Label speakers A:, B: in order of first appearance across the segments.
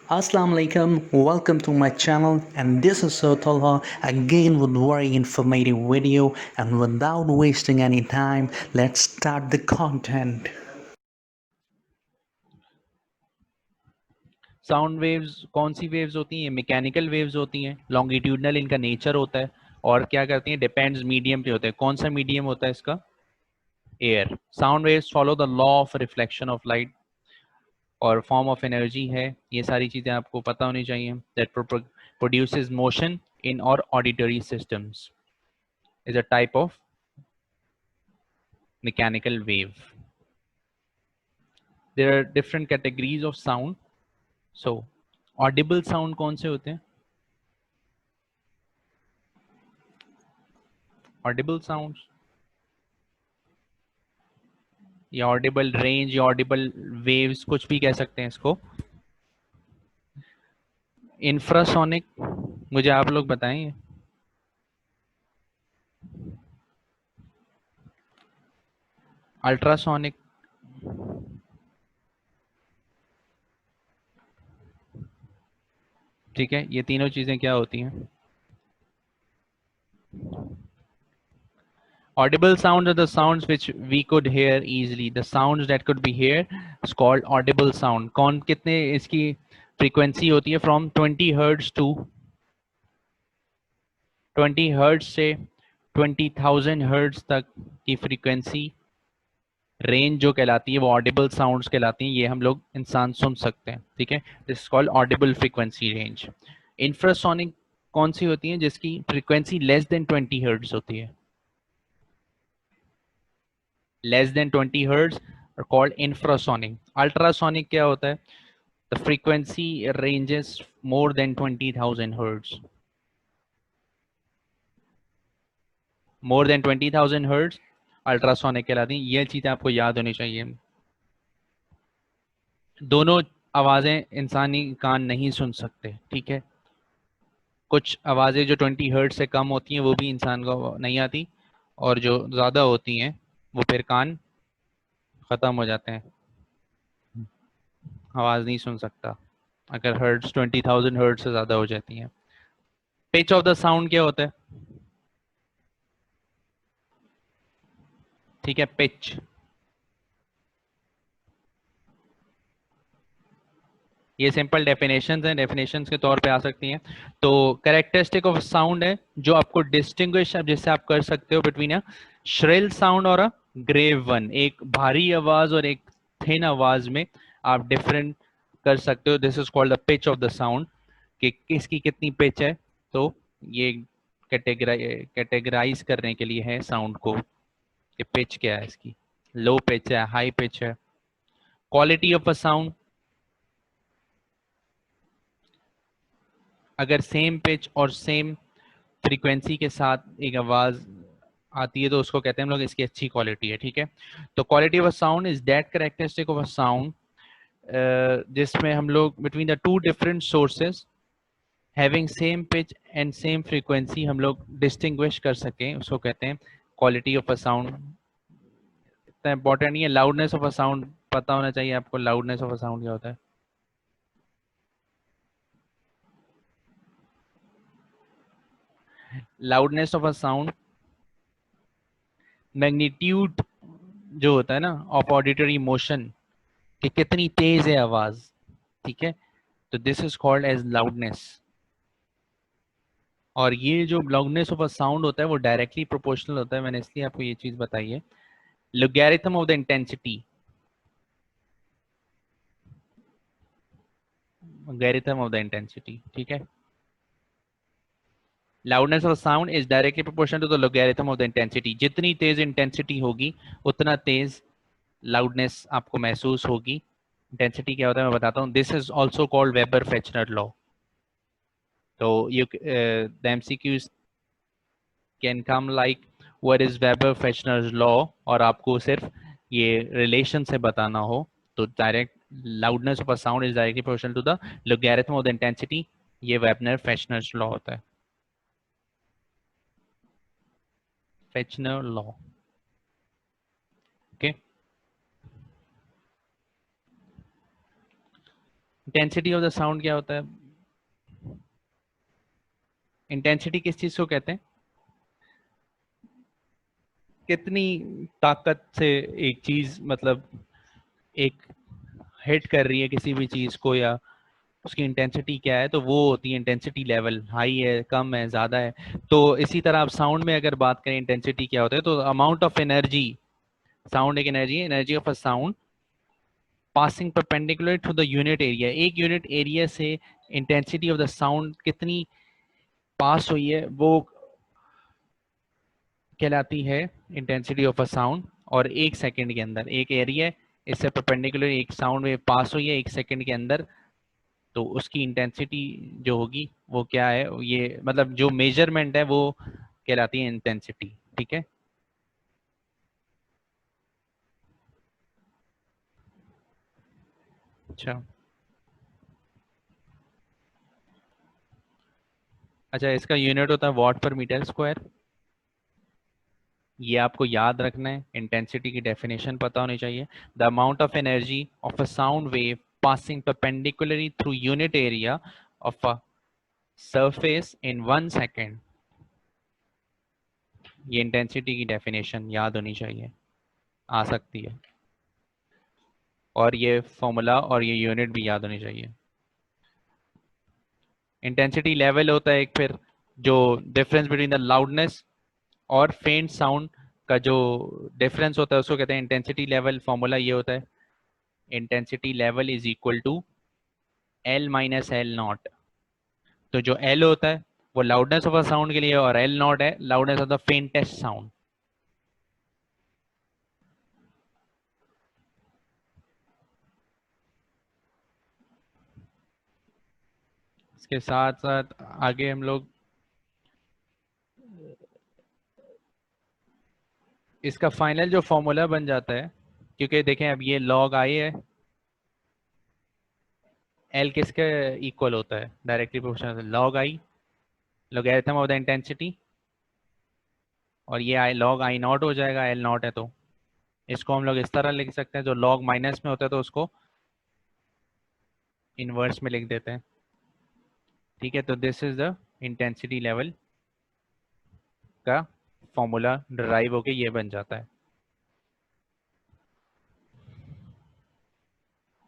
A: Assalamu alaikum, welcome to my channel, and this is Sir Talha again with very informative video. And without wasting any time, let's start the content.
B: Sound waves कौन सी waves होती हैं? Mechanical waves होती हैं, longitudinal इनका nature होता है और क्या करती हैं? डिपेंड्स मीडियम पे होता है। कौन सा मीडियम होता है इसका? Air. Sound waves follow the law of reflection of light और फॉर्म ऑफ एनर्जी है। ये सारी चीज़ें आपको पता होनी चाहिए। दैट प्रोड्यूसेस मोशन इन और auditory systems is a type of mechanical wave. There are different categories of sound. So audible sound कौन से होते हैं? ऑडिबल साउंड या ऑडिबल रेंज या ऑडिबल वेव्स, कुछ भी कह सकते हैं इसको। इंफ्रासोनिक, मुझे आप लोग बताएं। अल्ट्रासोनिक, ठीक है, ये तीनों चीजें क्या होती हैं? Audible sounds are the sounds which we could hear easily. The sounds that could be heard is called audible sound. कौन कितने इसकी फ्रीक्वेंसी होती है? फ्रॉम 20 हर्ट्ज टू 20 हर्ट्ज से 20,000 हर्ट्ज तक की फ्रीक्वेंसी रेंज जो कहलाती है वो ऑडिबल साउंड्स कहलाती हैं। ये हम लोग इंसान सुन सकते हैं, ठीक है। This is called Audible frequency range. Infrasonic कौन सी होती है? जिसकी फ्रीक्वेंसी लेस देन 20 हर्ट्ज होती है। Less than 20 hertz are called infrasonic. Ultrasonic क्या होता है? The frequency ranges more than 20,000 hertz. More than 20,000 hertz ultrasonic कहलाती है। ये चीज़ें आपको याद होनी चाहिए। दोनों आवाज़ें इंसानी कान नहीं सुन सकते, ठीक है। कुछ आवाज़ें जो 20 हर्ट्ज से कम होती हैं वो भी इंसान को नहीं आती, और जो ज़्यादा होती हैं वो फिर कान ख़त्म हो जाते हैं, आवाज़ नहीं सुन सकता अगर हर्ट्ज 20,000 हर्ट्ज से ज़्यादा हो जाती हैं। पिच ऑफ द साउंड क्या होता है? ठीक है, पिच। ये सिंपल डेफिनेशंस हैं, डेफिनेशंस के तौर पे आ सकती हैं। तो कैरेक्टरिस्टिक ऑफ साउंड है जो आपको डिस्टिंग्विश, अब जैसे आप कर सकते हो बिटवीन अ श्रिल साउंड और अ ग्रेव वन। एक भारी आवाज और एक थिन आवाज में आप डिफरेंट कर सकते हो। This is called the pitch of the sound, कि किसकी कितनी पिच है। तो ये कैटेगराइज करने के लिए है साउंड को कि पिच क्या है इसकी, लो पिच है, हाई पिच है। क्वालिटी ऑफ अ साउंड, अगर सेम पिच और सेम फ्रीक्वेंसी के साथ एक आवाज आती है तो उसको कहते हैं हम लोग इसकी अच्छी क्वालिटी है, ठीक है। तो quality of a sound is that characteristic of a sound जिसमें हम लोग between the two different sources having same pitch and same frequency हम लोग डिस्टिंग्विश कर सकें, उसको कहते हैं क्वालिटी ऑफ अ साउंड। इतना इंपॉर्टेंट नहीं है। लाउडनेस ऑफ अ साउंड पता होना चाहिए आपको। लाउडनेस ऑफ अ साउंड क्या होता है? Loudness of a sound magnitude जो होता है ना ऑफ ऑडिटरी मोशन, कि कितनी तेज है आवाज, ठीक है। तो this is called as loudness. और ये जो लाउडनेस ऑफ अ साउंड होता है वो डायरेक्टली प्रोपोर्शनल होता है। मैंने इसलिए आपको ये चीज बताई है। Logarithm of the intensity, logarithm of the intensity, ठीक है। Loudness of sound is directly proportional to the logarithm of the intensity. जितनी तेज इंटेंसिटी होगी उतना तेज लाउडनेस आपको महसूस होगी। इंटेंसिटी क्या होता है मैं बताता हूँ। This is also called Weber Fechner law. तो you the MCQs can come like what is Weber Fechner law, और आपको सिर्फ ये रिलेशन से बताना हो तो direct loudness of a sound is directly proportional to the logarithm of the intensity. ये वेबनर फेचनर लॉ होता है, Fechner law, okay. Intensity of the sound क्या होता है? इंटेंसिटी किस चीज को कहते हैं? कितनी ताकत से एक चीज मतलब एक हिट कर रही है किसी भी चीज को, या उसकी इंटेंसिटी क्या है, तो वो होती है इंटेंसिटी लेवल, हाई है, कम है, ज्यादा है। तो इसी तरह आप साउंड में अगर बात करें इंटेंसिटी क्या होता है, तो अमाउंट ऑफ एनर्जी, साउंड एक एनर्जी है, energy of a sound passing perpendicular to the unit area, एक यूनिट एरिया से इंटेंसिटी ऑफ द साउंड कितनी पास हुई है वो कहलाती है इंटेंसिटी ऑफ अ साउंड। और एक सेकंड के अंदर एक एरिया इससे परपेंडिकुलर एक साउंड वेव पास हुई है एक सेकंड के अंदर, तो उसकी इंटेंसिटी जो होगी वो क्या है, ये मतलब जो मेजरमेंट है वो कहलाती है इंटेंसिटी। ठीक है। अच्छा, अच्छा, इसका यूनिट होता है वॉट पर मीटर स्क्वायर। ये आपको याद रखना है, इंटेंसिटी की डेफिनेशन पता होनी चाहिए। The amount of energy of a sound wave passing perpendicularly through unit area of a surface in 1 second, ये इंटेंसिटी की डेफिनेशन याद होनी चाहिए, आ सकती है। और ये फॉर्मूला और ये यूनिट भी याद होनी चाहिए। इंटेंसिटी लेवल होता है एक, फिर जो डिफरेंस बिटवीन द लाउडनेस और फेंट साउंड का जो डिफरेंस होता है उसको कहते हैं इंटेंसिटी लेवल। फॉर्मूला ये होता है, intensity level is equal to L minus L naught. तो जो एल होता है वो लाउडनेस ऑफ अ साउंड के लिए, और एल नॉट है loudness of the faintest sound. इसके साथ साथ आगे हम लोग इसका फाइनल जो फॉर्मूला बन जाता है, क्योंकि देखें अब ये लॉग आई है, एल किसके इक्वल होता है, directly proportional log I, logarithm of the intensity, और ये आई लॉग आई नॉट हो जाएगा, एल नॉट है तो इसको हम लोग इस तरह लिख सकते हैं, जो लॉग माइनस में होता है तो उसको इनवर्स में लिख देते हैं। ठीक है, तो this is the intensity level का फॉर्मूला डिराइव होके ये बन जाता है।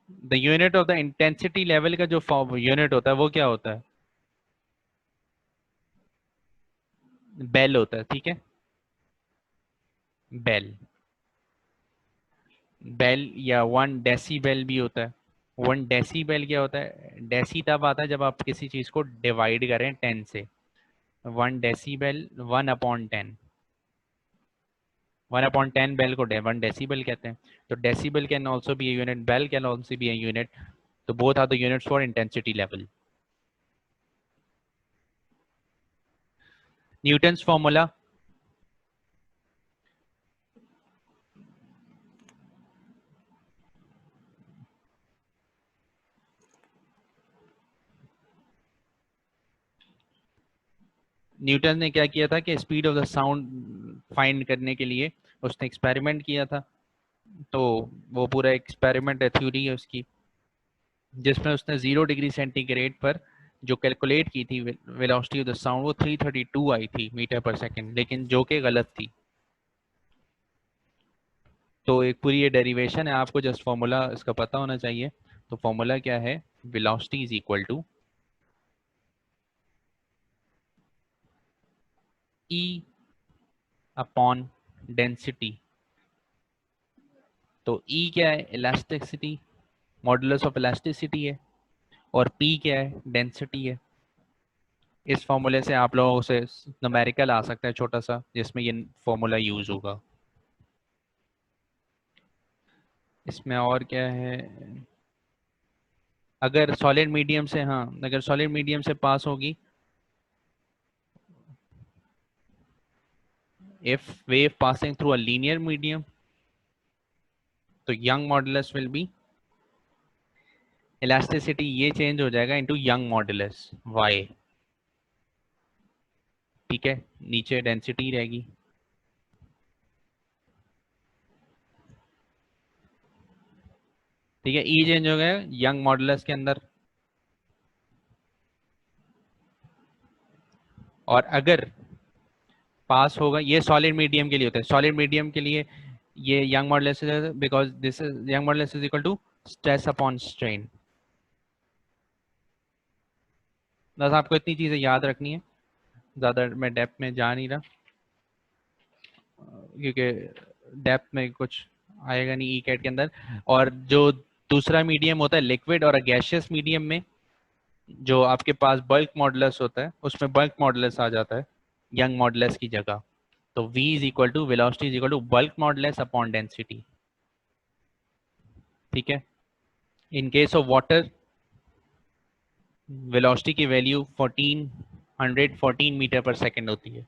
B: The unit of the intensity level का जो यूनिट होता है वो क्या होता है? बेल होता है। ठीक है, बेल, बेल या 1 डेसीबेल भी होता है। 1 डेसीबेल क्या होता है? डेसी तब आता है जब आप किसी चीज को डिवाइड करें 10 से। 1 डेसीबेल 1/10, 1/10 बेल को 1 डेसीबेल कहते हैं। तो decibel can also be a unit, bel can also be a unit, तो both are the units for intensity level. Newton's formula, Newton ने क्या किया था कि speed of the sound find करने के लिए उसने एक्सपेरिमेंट किया था। तो वो पूरा एक्सपेरिमेंट है, थ्योरी है उसकी, जिसमें उसने 0 डिग्री सेंटीग्रेड पर जो कैलकुलेट की थी वेलोसिटी ऑफ द साउंड, वो 332 आई थी मीटर पर सेकेंड, लेकिन जो कि गलत थी। तो एक पूरी ये डेरिवेशन है, आपको जस्ट फॉर्मूला इसका पता होना चाहिए। तो फॉर्मूला क्या है? Velocity is equal to E upon density. तो ई क्या है? इलास्टिसिटी, मॉडुलस ऑफ इलास्टिसिटी है, और पी क्या है? डेंसिटी है। इस फॉर्मूले से आप लोगों से न्यूमेरिकल आ सकता है छोटा सा, जिसमें ये फॉर्मूला यूज होगा। इसमें और क्या है, अगर सॉलिड मीडियम से, हाँ, अगर सॉलिड मीडियम से पास होगी, if wave passing through a linear medium, तो Young modulus will be, elasticity ये चेंज हो जाएगा इनटू यंग मॉडुलस वाई। ठीक है, नीचे डेंसिटी रहेगी। ठीक है, ई चेंज हो गया यंग मॉडुलस के अंदर, और अगर पास होगा, ये सॉलिड मीडियम के लिए होता है, सॉलिड मीडियम के लिए ये Young modulus, because this is Young modulus is equal to stress upon strain. बस आपको इतनी चीजें याद रखनी है, ज्यादा मैं डेप्थ में जा नहीं रहा क्योंकि डेप्थ में कुछ आएगा नहीं ई कैट के अंदर। और जो दूसरा मीडियम होता है लिक्विड और गैशियस मीडियम में जो आपके पास बल्क मॉडुलस होता है उसमें बल्क मॉडुलस आ जाता है यंग मॉडुलस की जगह। तो v is equal to velocity is equal to bulk modulus upon density. ठीक है, in case of water velocity की वैल्यू 1414 मीटर पर सेकेंड होती है।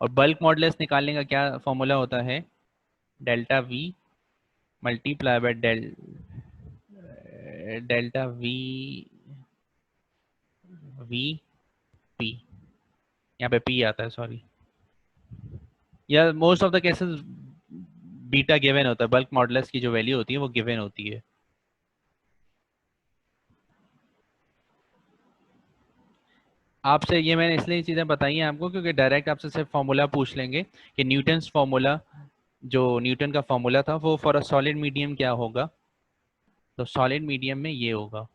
B: और बल्क मॉडुलस निकालने का क्या फॉर्मूला होता है, delta v multiply by delta v p, यहाँ पे p आता है सॉरी, या most of the cases beta given होता है, बल्क मॉडुलस की जो वैल्यू होती है वो गिवन होती है। आपसे ये मैंने इसलिए चीज़ें बताई हैं आपको क्योंकि डायरेक्ट आपसे सिर्फ फॉर्मूला पूछ लेंगे कि न्यूटन्स फॉर्मूला, जो न्यूटन का फॉर्मूला था वो फॉर अ सॉलिड मीडियम क्या होगा, तो सॉलिड मीडियम में ये होगा।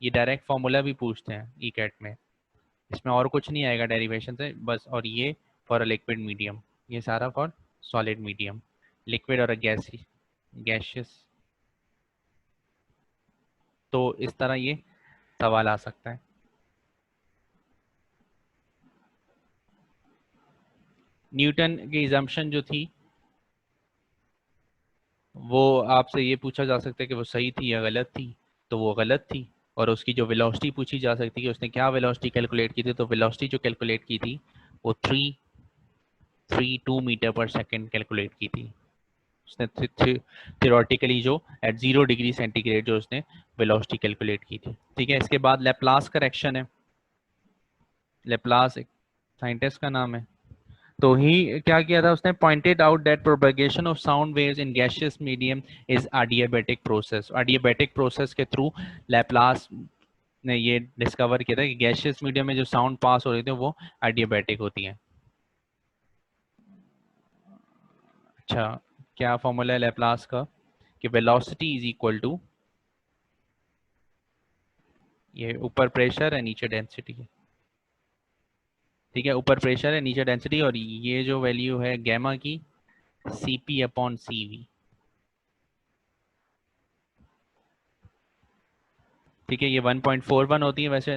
B: ये डायरेक्ट फॉर्मूला भी पूछते हैं ई कैट में, इसमें और कुछ नहीं आएगा डेरिवेशन से बस। और ये फॉर अ लिक्विड मीडियम, ये सारा फॉर सॉलिड मीडियम, लिक्विड और गैशियस। तो इस तरह ये सवाल आ सकता है। न्यूटन की इजम्पशन जो थी वो आपसे ये पूछा जा सकता है कि वो सही थी या गलत थी, तो वो गलत थी। और उसकी जो वेलोसिटी पूछी जा सकती है कि उसने क्या वेलोसिटी कैलकुलेट की थी, तो वेलोसिटी जो कैलकुलेट की थी वो 332 मीटर पर सेकेंड कैलकुलेट की थी उसने, थियोरेटिकली जो एट 0 डिग्री सेंटीग्रेड जो उसने वेलोसिटी कैलकुलेट की थी। ठीक है, इसके बाद लेप्लास करेक्शन है। लेप्लास एक साइंटिस्ट का नाम है। तो ही क्या किया था उसने, pointed out that propagation of sound waves in gaseous medium is adiabatic process. adiabatic process के थ्रू लैप्लास ने ये डिस्कवर किया था कि गैसियस मीडियम में जो साउंड पास हो रही थी वो adiabatic होती है। अच्छा, क्या फॉर्मूला है लैप्लास का, कि वेलोसिटी इज इक्वल टू, ये ऊपर प्रेशर है नीचे डेंसिटी है। ठीक है, ऊपर प्रेशर है नीचे डेंसिटी, और ये जो वैल्यू है गैमा की Cp अपॉन Cv। ठीक है, ये 1.41 होती है वैसे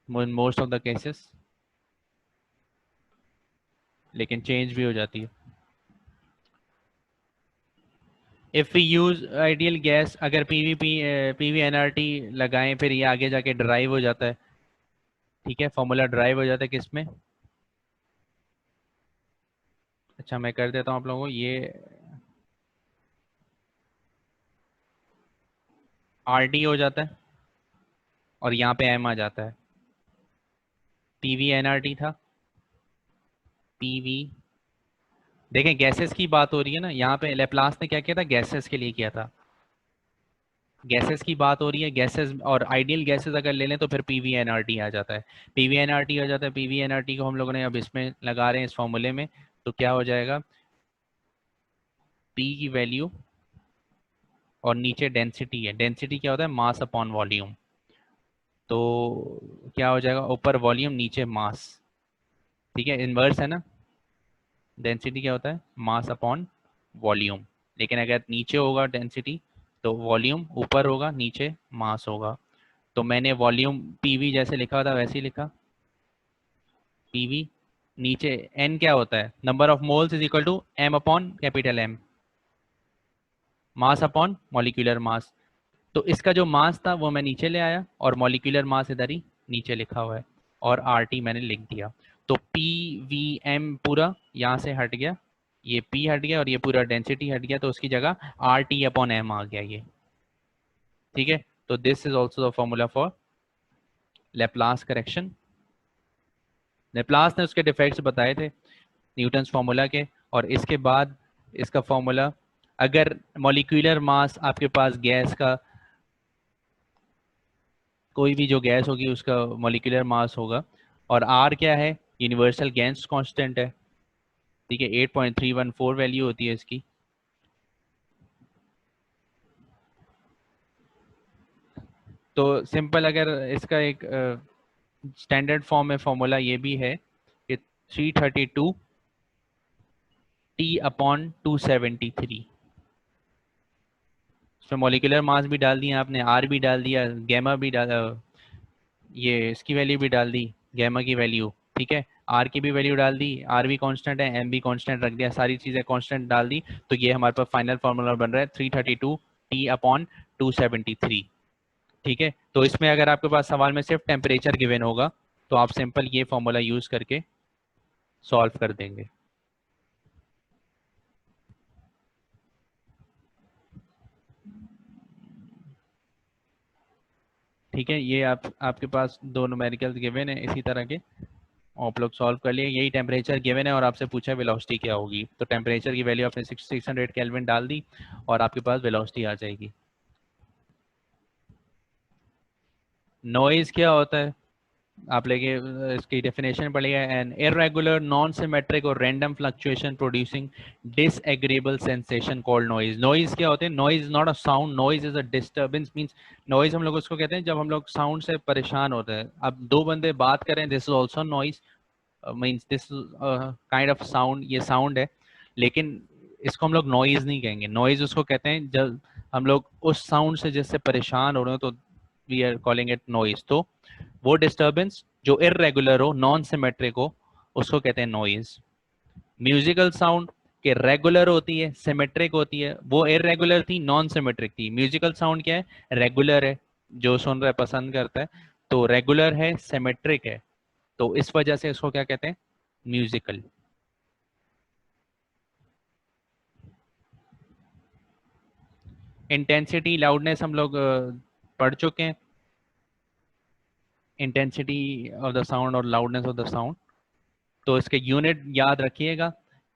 B: मोस्ट ऑफ द केसेस, लेकिन चेंज भी हो जाती है। If we use ideal gas, अगर पीवी एनआरटी लगाएं फिर ये आगे जाके ड्राइव हो जाता है। ठीक है, फॉर्मूला ड्राइव हो जाता है किसमें, अच्छा मैं कर देता हूँ आप लोगों को, ये आर डी हो जाता है और यहाँ पे एम आ जाता है। पीवी एनआरटी था, पीवी, देखें गैसेस की बात हो रही है ना, यहाँ पे लेप्लास ने क्या किया था, गैसेस के लिए किया था। गैसेस की बात हो रही है, गैसेस और आइडियल गैसेस अगर ले लें तो फिर पीवी एनआरटी आ जाता है। पीवी एनआरटी आ जाता है, पीवी एनआरटी को हम लोगों ने अब इसमें लगा रहे हैं इस फॉर्मूले में। तो क्या हो जाएगा, पी की वैल्यू और नीचे डेंसिटी है, डेंसिटी क्या होता है, मास अपॉन वॉल्यूम। तो क्या हो जाएगा, ऊपर वॉल्यूम नीचे मास। ठीक है, इनवर्स है ना, डेंसिटी क्या होता है, मास अपॉन वॉल्यूम। लेकिन अगर नीचे होगा डेंसिटी तो वॉल्यूम ऊपर होगा, नीचे मास होगा। तो मैंने वॉल्यूम पीवी जैसे लिखा था वैसे ही लिखा, पीवी नीचे एन क्या होता है, number of moles is equal to m upon capital M, mass upon molecular mass. तो इसका जो मास था वो मैं नीचे ले आया और मॉलिक्यूलर मास इधर ही नीचे लिखा हुआ है, और आर टी मैंने लिख दिया। तो पी वी एम पूरा यहाँ से हट गया, ये पी हट गया और ये पूरा डेंसिटी हट गया, तो उसकी जगह आर टी अपॉन एम आ गया ये। ठीक है, तो this is also the formula for Laplace correction. Laplace ने उसके डिफेक्ट्स बताए थे न्यूटन्स फॉर्मूला के, और इसके बाद इसका फॉर्मूला, अगर मॉलिक्यूलर मास आपके पास गैस का कोई भी जो गैस होगी उसका मॉलिक्यूलर मास होगा। और आर क्या है, यूनिवर्सल गैस कांस्टेंट है, ठीक है, 8.314 वैल्यू होती है इसकी। तो सिंपल अगर इसका एक स्टैंडर्ड फॉर्म में फॉर्मूला ये भी है कि 332 टी अपॉन 273। उसमें मॉलिक्यूलर मास भी डाल दिया आपने, आर भी डाल दिया, गैमा भी डाल, ये इसकी वैल्यू भी डाल दी, गैमा की वैल्यू, ठीक है, आर की भी वैल्यू डाल दी, आर भी कांस्टेंट है, एम भी कांस्टेंट रख दिया, सारी चीज़ें कांस्टेंट डाल दी। तो ये हमारे पास फाइनल फार्मूला बन रहा है 332 टी अपॉन 273। ठीक है, तो इसमें अगर आपके पास सवाल में सिर्फ टेम्परेचर गिवन होगा तो आप सिंपल ये फॉर्मूला यूज करके सॉल्व कर देंगे। ठीक है, ये आपके पास दो न्यूमेरिकल्स गिवन है इसी तरह के, आप लोग सॉल्व कर लिए। यही टेम्परेचर गिवन है और आपसे पूछा है वेलोसिटी क्या होगी, तो टेम्परेचर की वैल्यू आपने 600 केल्विन डाल दी और आपके पास वेलोसिटी आ जाएगी। नॉइज क्या होता है, आप लेके इसकी डेफिनेशन पढ़िएगा, एन इर्रेगुलर नॉन सिमेट्रिक और random fluctuation producing disagreeable sensation called noise. Noise क्या होते हैं, noise not a sound, noise is a disturbance. Means noise हम लोग उसको कहते हैं जब हम लोग साउंड से परेशान होते हैं। अब दो बंदे बात करें, this is also noise, means this kind of sound, ये साउंड है, लेकिन इसको हम लोग नॉइज नहीं कहेंगे। नॉइज उसको कहते हैं जब हम लोग उस साउंड से जिससे परेशान हो रहे हो, तो we are calling it noise. तो वो डिस्टर्बेंस जो इररेगुलर हो, नॉन सिमेट्रिक हो, उसको कहते हैं नॉइज। म्यूजिकल साउंड के रेगुलर होती है, सिमेट्रिक होती है, वो इररेगुलर थी, नॉन सिमेट्रिक थी। म्यूजिकल साउंड क्या है, रेगुलर है, जो सुन रहा है पसंद करता है, तो रेगुलर है, सिमेट्रिक है, तो इस वजह से इसको क्या कहते हैं, म्यूजिकल। इंटेंसिटी लाउडनेस हम लोग पढ़ चुके हैं, इंटेंसिटी ऑफ द साउंड और लाउडनेस ऑफ द साउंड। तो इसके यूनिट याद रखिएगा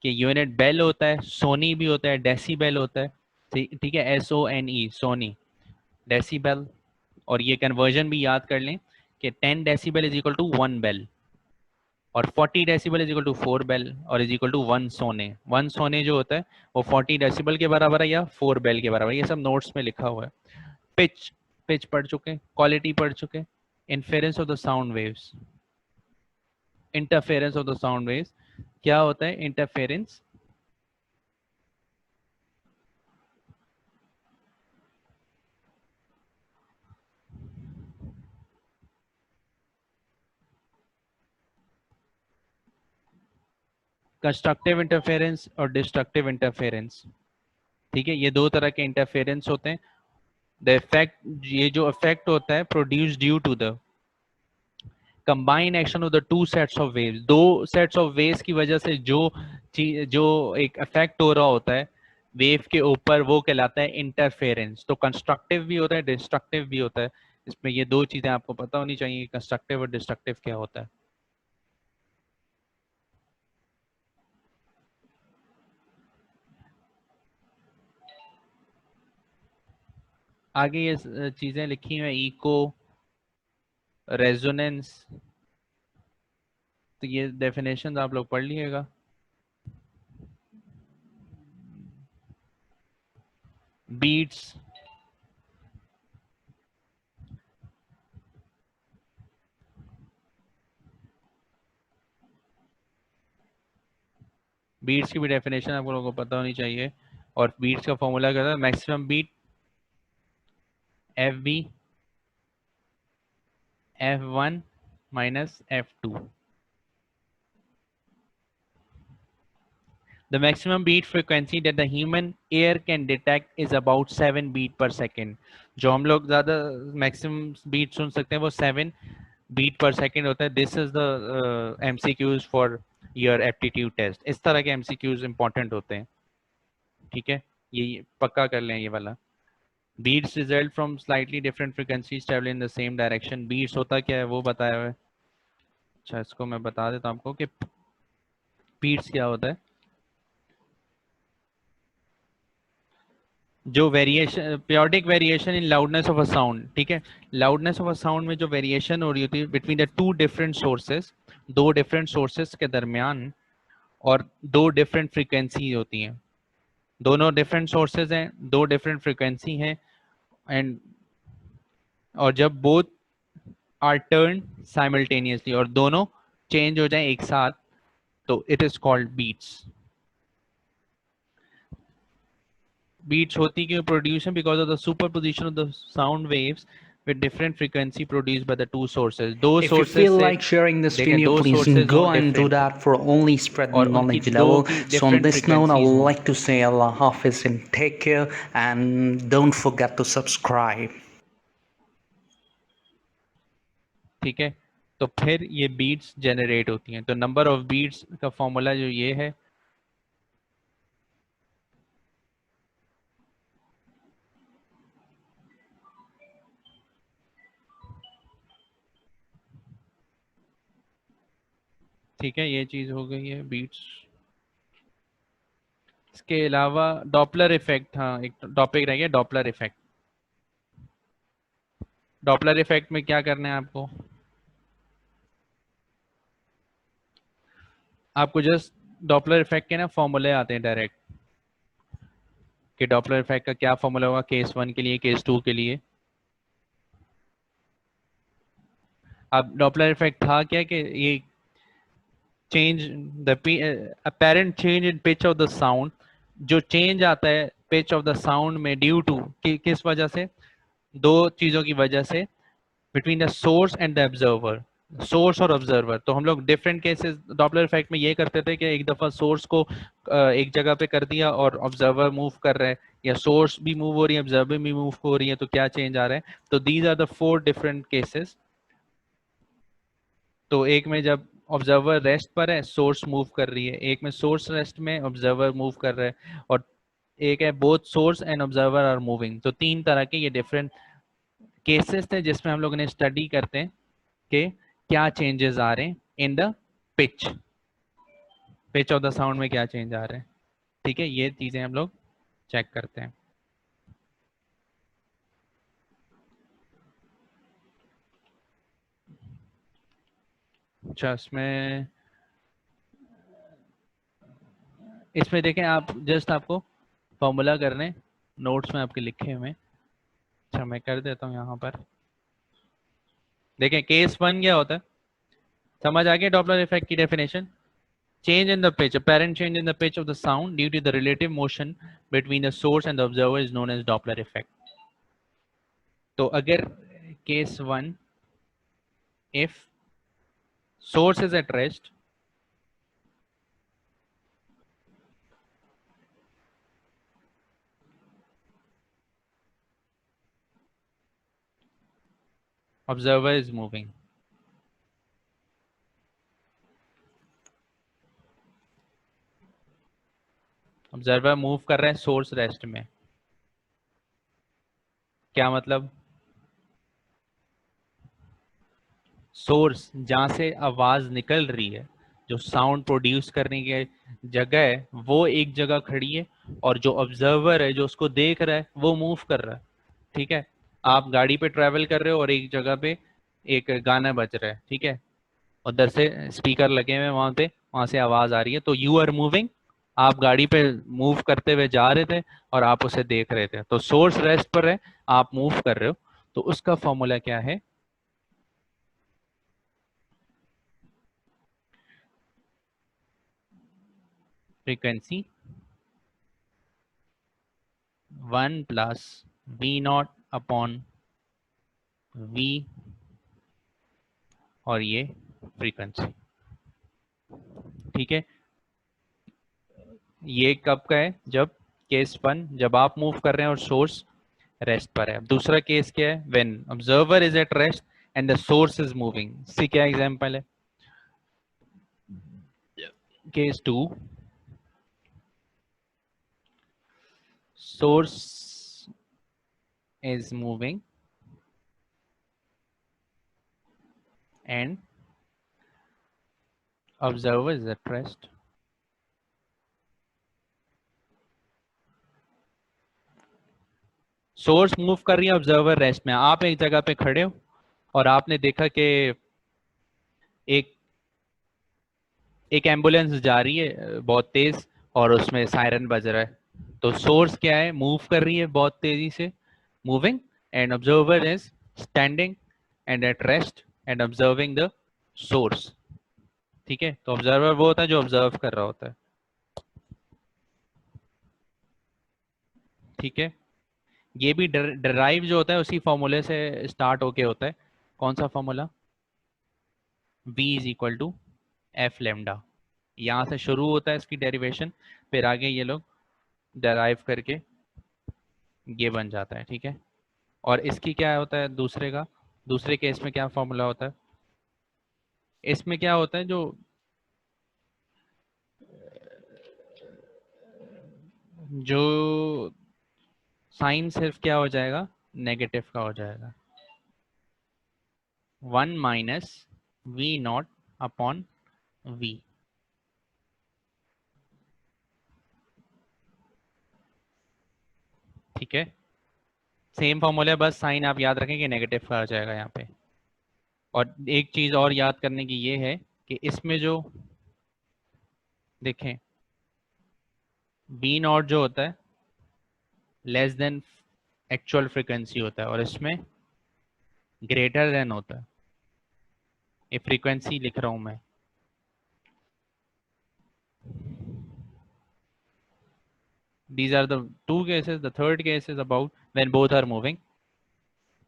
B: कि यूनिट बेल होता है, सोनी भी होता है, डेसीबेल होता है, ठीक है, SONE, सोनी, डेसीबेल। और ये कन्वर्जन भी याद कर लें कि 10 decibel is equal to 1 bel, और 40 decibel is equal to 4 bel, और इज इक्वल टू 1 सोने। 1 सोने जो होता है वो 40 डेसिबल के बराबर है या 4 बेल के बराबर है, ये सब नोट्स में लिखा हुआ है। पिच, पिच पढ़ चुके, क्वालिटी पढ़ चुके, inference of the sound waves, interference of the sound waves. क्या होता है इंटरफेरेंस, कंस्ट्रक्टिव इंटरफेरेंस और डिस्ट्रक्टिव इंटरफेरेंस। ठीक है, ये दो तरह के इंटरफेरेंस होते हैं। द इफेक्ट, ये जो इफेक्ट होता है produce due to the combine action of the two sets of waves, दो सेट्स ऑफ वेव्स की वजह से जो जो एक इफेक्ट हो रहा होता है वेव के ऊपर, वो कहलाता है इंटरफेरेंस। तो कंस्ट्रक्टिव भी होता है, डिस्ट्रक्टिव भी होता है। इसमें ये दो चीजें आपको पता होनी चाहिए, कंस्ट्रक्टिव और डिस्ट्रक्टिव क्या होता है। आगे ये चीजें लिखी हुई हैं, इको, रेजोनेंस, तो ये डेफिनेशन आप लोग पढ़ लिएगा। बीट्स, बीट्स की भी डेफिनेशन आप लोगों को पता होनी चाहिए। और बीट्स का फॉर्मूला क्या था, maximum beat FB F1 minus F2. The maximum beat frequency that the human ear can detect is about 7 beat per second. जो हम लोग ज़्यादा maximum beat सुन सकते हैं वो 7 beat per second होता है। This is the MCQs for your aptitude test. इस तरह के MCQs important होते हैं, ठीक है, ये पक्का कर लें ये वाला। Beats result from slightly different frequencies traveling in the same direction. Beats होता क्या है वो बताया हुआ है। अच्छा, इसको मैं बता देता हूँ आपको कि बीट्स क्या होता है। जो variation, periodic variation in loudness of a sound, ठीक है, लाउडनेस ऑफ अ साउंड में जो वेरिएशन हो रही होती है between the two different sources, दो डिफरेंट सोर्सेज के दरमियान, और दो डिफरेंट फ्रीक्वेंसी होती हैं, दोनों डिफरेंट सोर्सेज हैं, दो डिफरेंट फ्रीक्वेंसी हैं, एंड और जब बोथ आर टर्न साइमल्टेनियसली और दोनों चेंज हो जाएं एक साथ, तो it is called beats. Beats होती क्यों प्रोड्यूस है? Because of the superposition of the sound waves with different frequency produced by the two sources, दो
A: If you
B: sources
A: feel
B: से,
A: like sharing this
B: देखें
A: video,
B: दो
A: please
B: sources
A: go
B: हों
A: and do
B: different
A: that for only spread the
B: और उनकी
A: knowledge
B: दो
A: level.
B: की
A: So on
B: different
A: this note, I
B: frequencies
A: would
B: हों।
A: like to say Allah Hafiz and take care, and don't forget to subscribe.
B: ठीक है, तो फिर ये बीट्स जनरेट होती हैं। तो नंबर ऑफ बीट्स का फॉर्मूला जो ये है, ठीक है, ये चीज हो गई है बीट्स। इसके अलावा डॉपलर इफेक्ट, हाँ एक टॉपिक रह गया, डॉपलर इफेक्ट। डॉपलर इफेक्ट में क्या करना है आपको? आपको जस्ट डॉपलर इफेक्ट के ना फॉर्मूले आते हैं डायरेक्ट, कि डॉपलर इफेक्ट का क्या फॉर्मूला होगा केस 1 के लिए, केस 2 के लिए। अब डॉपलर इफेक्ट था क्या कि ये change the apparent change in pitch of the sound, जो चेंज आता है पिच ऑफ द साउंड में ड्यू टू किस वजह से? दो चीजों की वजह से, between the source and the observer, source और ऑब्जर्वर। तो हम लोग डिफरेंट केसेस डॉपलर इफेक्ट में ये करते थे कि एक दफा सोर्स को एक जगह पे कर दिया और ऑब्जर्वर मूव कर रहा है, या सोर्स भी मूव हो रही है, ऑब्जर्वर भी मूव हो रही है, तो क्या चेंज आ रहा है? तो these are the 4 different cases. तो एक में जब ऑब्जर्वर रेस्ट पर है, सोर्स मूव कर रही है, एक में सोर्स रेस्ट में, ऑब्जर्वर मूव कर रहा है, और एक है both source and observer are moving. तो 3 तरह के ये डिफरेंट केसेस थे जिसमें हम लोग ने स्टडी करते हैं कि क्या चेंजेस आ रहे हैं in the pitch, pitch of the sound में क्या चेंज आ रहे हैं। ठीक है, ये चीजें हम लोग चेक करते हैं। अच्छा, इसमें देखें आप, जस्ट आपको फॉर्मूला करने नोट्स में आपके लिखे हुए हैं। अच्छा, मैं कर देता हूँ यहाँ पर। देखें केस 1 क्या होता है, समझ आ गया डॉपलर इफेक्ट की definition? Change in the pitch, apparent change in the pitch of the sound due to the relative motion between the source and the observer is known as Doppler effect. तो अगर case 1, if source is at rest, observer is moving. Observer move कर रहा है source rest में। क्या मतलब? Source जहां से आवाज निकल रही है, जो साउंड प्रोड्यूस करने की जगह है, वो एक जगह खड़ी है, और जो ऑब्जर्वर है जो उसको देख रहा है वो मूव कर रहा है। ठीक है, आप गाड़ी पे ट्रैवल कर रहे हो और एक जगह पे एक गाना बज रहा है, ठीक है, उधर से स्पीकर लगे हुए वहां पे, वहां से आवाज आ रही है, तो यू आर मूविंग, आप गाड़ी पे मूव करते हुए जा रहे थे और आप उसे देख रहे थे, तो सोर्स रेस्ट पर है, आप मूव कर रहे हो, तो उसका फॉर्मूला क्या है? Frequency 1 plus v naught upon v, और ये फ्रीक्वेंसी। ठीक है, ये कब का है? जब केस 1 जब आप मूव कर रहे हैं और सोर्स रेस्ट पर है। अब दूसरा केस क्या है? When observer is at rest and the source is moving. See क्या एग्जांपल है? Case 2, source is moving and observer is at rest. Source move कर रही है, ऑब्जर्वर रेस्ट में। आप एक जगह पे खड़े हो और आपने देखा कि एक एक एम्बुलेंस जा रही है बहुत तेज और उसमें सायरन बज रहा है। तो सोर्स क्या है, मूव कर रही है बहुत तेजी से, moving, and observer is standing and eight rest and observing the source. ठीक है, तो ऑब्जर्वर वो होता है जो ऑब्जर्व कर रहा होता है। ठीक है, ये भी डराइव जो होता है उसी फॉर्मूले से स्टार्ट होके होता है। कौन सा formula? v is equal to f lambda. यहाँ से शुरू होता है इसकी डेरिवेशन, फिर आगे ये लोग डराइव करके ये बन जाता है। ठीक है, और इसकी क्या होता है दूसरे का, दूसरे केस में क्या फॉर्मूला होता है? इसमें क्या होता है, जो साइन सिर्फ क्या हो जाएगा, नेगेटिव का हो जाएगा, 1 minus v naught upon v. ठीक है, सेम फॉर्मूला, बस साइन आप याद रखें कि नेगेटिव का आ जाएगा यहाँ पे। और एक चीज और याद करने की ये है कि इसमें जो देखें, बी नॉट जो होता है लेस देन एक्चुअल फ्रीक्वेंसी होता है, और इसमें ग्रेटर देन होता है। ये फ्रीक्वेंसी लिख रहा हूं मैं। These are the two cases. The third case is about when both are moving.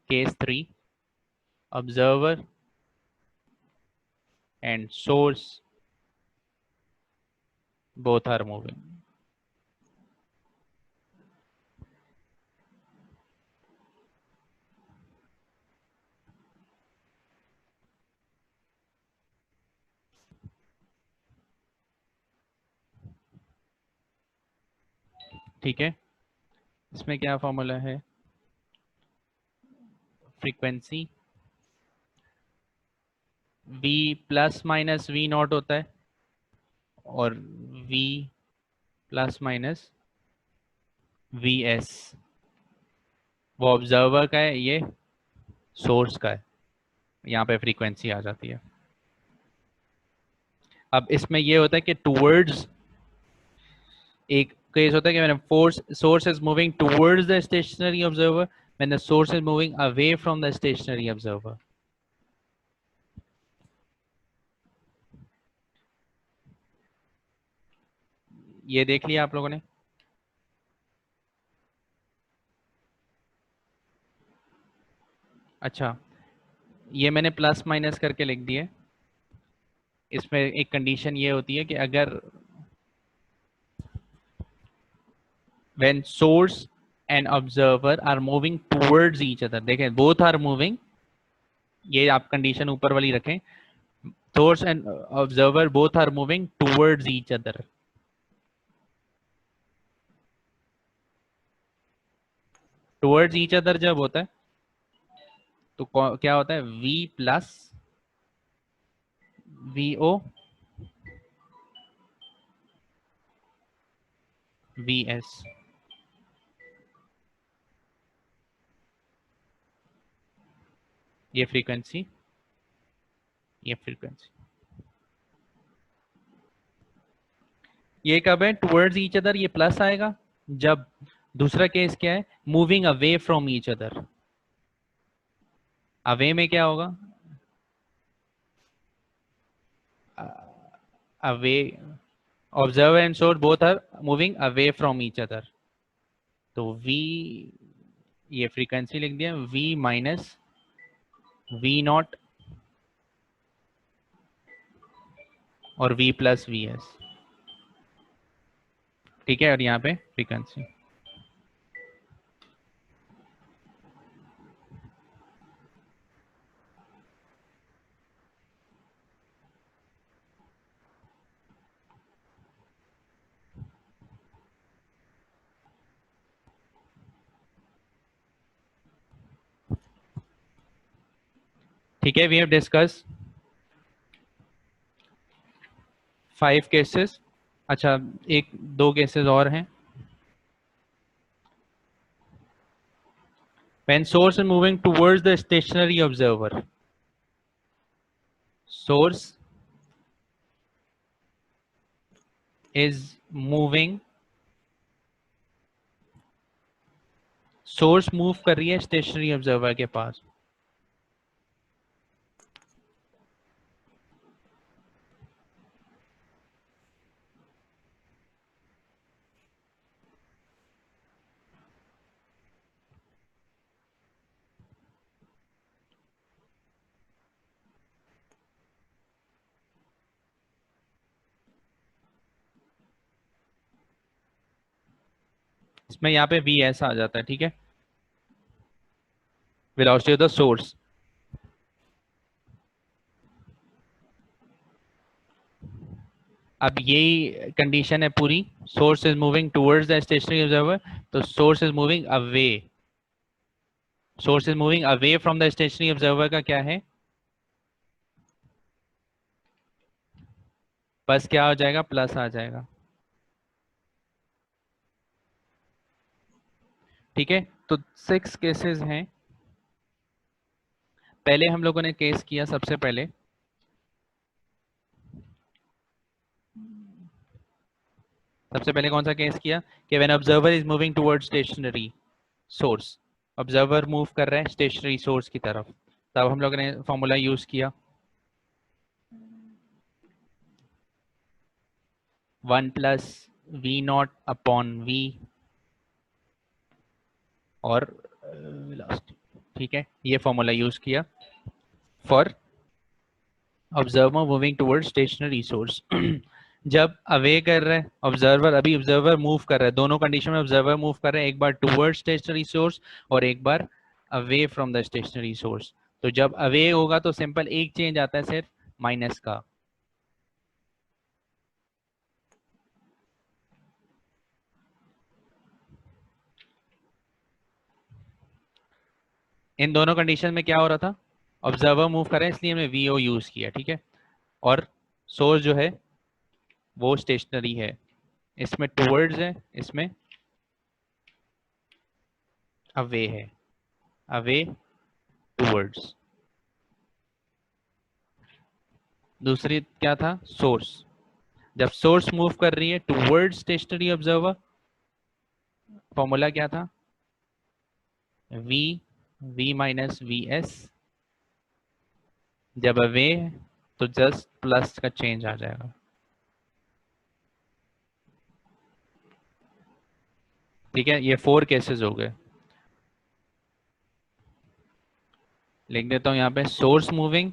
B: Case 3, observer and source both are moving. ठीक है, इसमें क्या फॉर्मूला है? Frequency v plus minus v naught होता है, और v plus minus v s वो observer का है, ये सोर्स का है। यहाँ पे फ्रीक्वेंसी आ जाती है। अब इसमें ये होता है कि टूवर्ड्स, एक केस होता है कि when a force source is moving towards the stationary observer, when the source is moving away from the stationary observer. ये देख लिया आप लोगों ने? अच्छा, ये मैंने प्लस माइनस करके लिख दिए। इसमें एक कंडीशन ये होती है कि अगर when source and observer are moving towards each other, देखें both are moving, ये आप कंडीशन ऊपर वाली रखें, source and observer both are moving towards each other. towards each other जब होता है तो क्या होता है, v plus v o v s. ये फ्रीक्वेंसी, ये फ्रीक्वेंसी, ये कब है टुवर्ड्स ईच अदर? ये प्लस आएगा जब दूसरा केस क्या है, moving away from each other. Away में क्या होगा, away, observer and source both are moving away from each other. तो v, ये फ्रीक्वेंसी लिख दिया, v माइनस वी नॉट और v प्लस वी एस। ठीक है, और यहाँ पे फ्रीक्वेंसी। ठीक है, वी हैव डिस्कस 5 केसेस। अच्छा, एक दो केसेस और हैं। When source is moving towards the stationary observer, source is moving, source move कर रही है स्टेशनरी ऑब्जर्वर के पास। इसमें यहाँ पे वी ऐसा आ जाता है, ठीक है, वेलोसिटी ऑफ द सोर्स। अब यही कंडीशन है पूरी, source is moving towards the stationary observer, तो source is moving away, source is moving away from the stationary observer का क्या है, बस क्या हो जाएगा, प्लस आ जाएगा, ठीक है। तो 6 केसेस हैं। पहले हम लोगों ने केस किया, सबसे पहले कौन सा केस किया कि when observer is moving towards stationary source, observer move कर रहा है स्टेशनरी सोर्स की तरफ, तब हम लोगों ने फॉर्मूला यूज किया 1 plus v naught upon v और वेलोसिटी, ठीक है, ये फॉर्मूला यूज किया for observer moving towards stationary source. जब अवे कर रहे हैं ऑब्जर्वर, अभी ऑब्जर्वर मूव कर रहा है, दोनों कंडीशन में ऑब्जर्वर मूव कर रहे हैं, एक बार टुवर्ड्स स्टेशनरी सोर्स और एक बार away from the stationary source. तो जब अवे होगा तो सिंपल एक चेंज आता है सिर्फ माइनस का, इन दोनों कंडीशन में क्या हो रहा था, ऑब्जर्वर मूव कर रहे हैं इसलिए हमने वी ओ यूज किया, ठीक है, और सोर्स जो है वो स्टेशनरी है, इसमें टुवर्ड्स है, इसमें अवे है, अवे टुवर्ड्स। दूसरी क्या था, सोर्स, जब सोर्स मूव कर रही है टुवर्ड्स स्टेशनरी ऑब्जर्वर, फॉर्मूला क्या था, v माइनस वी एस, जब अवे तो जस्ट प्लस का चेंज आ जाएगा, ठीक है। ये 4 केसेस हो गए, लिख देता हूं यहाँ पे, source moving,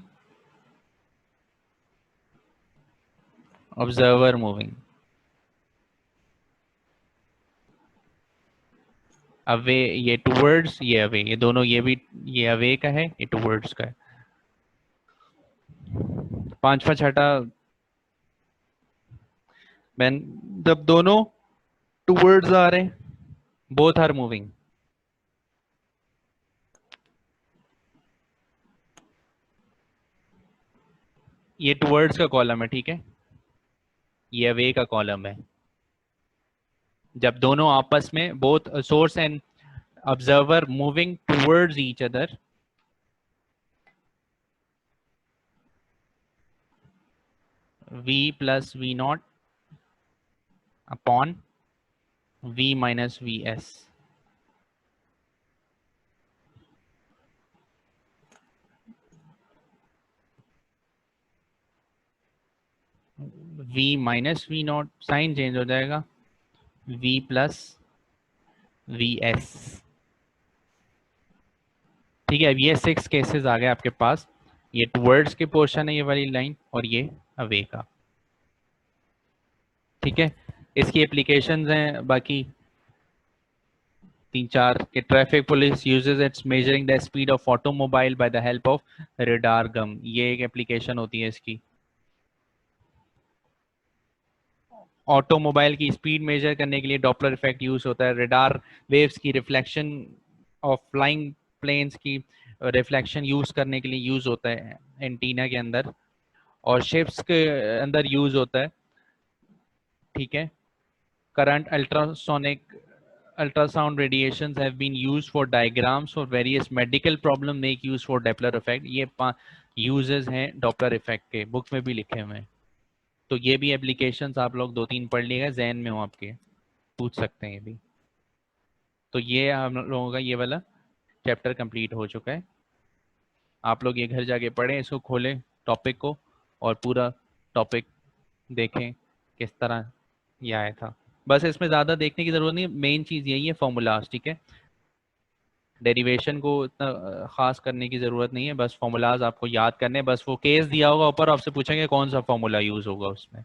B: observer moving, away ये टुवर्ड्स, ये अवे, ये दोनों, ये भी ये अवे का है, ये टुवर्ड्स का है। पांचवा छठा, मैन जब दोनों टुवर्ड्स आ रहे हैं, बोथ आर मूविंग, ये टुवर्ड्स का कॉलम है, ठीक है, ये अवे का कॉलम है। जब दोनों आपस में, both source and observer moving towards each other, v plus v naught upon v minus v s, v minus v naught, sign change हो जाएगा, v प्लस वी एस, ठीक है। अब ये 6 केसेस आ गए आपके पास, ये टुवर्ड्स के पोर्शन है ये वाली लाइन, और ये अवे का, ठीक है। इसकी एप्लीकेशंस हैं बाकी 3-4 के, traffic police uses its measuring the speed of automobile by the help of radar gun, ये एक एप्लीकेशन होती है इसकी, ऑटोमोबाइल की स्पीड मेजर करने के लिए डॉपलर इफेक्ट यूज होता है, रेडार वेव्स की रिफ्लेक्शन ऑफ फ्लाइंग प्लेन्स की रिफ्लेक्शन यूज करने के लिए यूज होता है एंटीना के अंदर, और शिप्स के अंदर यूज होता है, ठीक है। Current ultrasonic ultrasound radiations have been used for diagrams for various medical problem make use for Doppler effect. ये uses हैं Doppler effect के, बुक में भी लिखे हुए हैं. तो ये भी एप्लीकेशंस आप लोग 2-3 पढ़ लिएगा, जहन में हो आपके, पूछ सकते हैं ये भी. तो ये हम लोगों का ये वाला चैप्टर कंप्लीट हो चुका है. आप लोग ये घर जाके पढ़ें, इसको खोलें टॉपिक को और पूरा टॉपिक देखें किस तरह ये आया था. बस इसमें ज़्यादा देखने की ज़रूरत नहीं, मेन चीज़ यही है फॉर्मूलाज. ठीक है, डेरिवेशन को इतना ख़ास करने की ज़रूरत नहीं है, बस फॉर्मूलाज आपको याद करने. बस वो केस दिया होगा ऊपर, आपसे पूछेंगे कौन सा फॉर्मूला यूज़ होगा उसमें,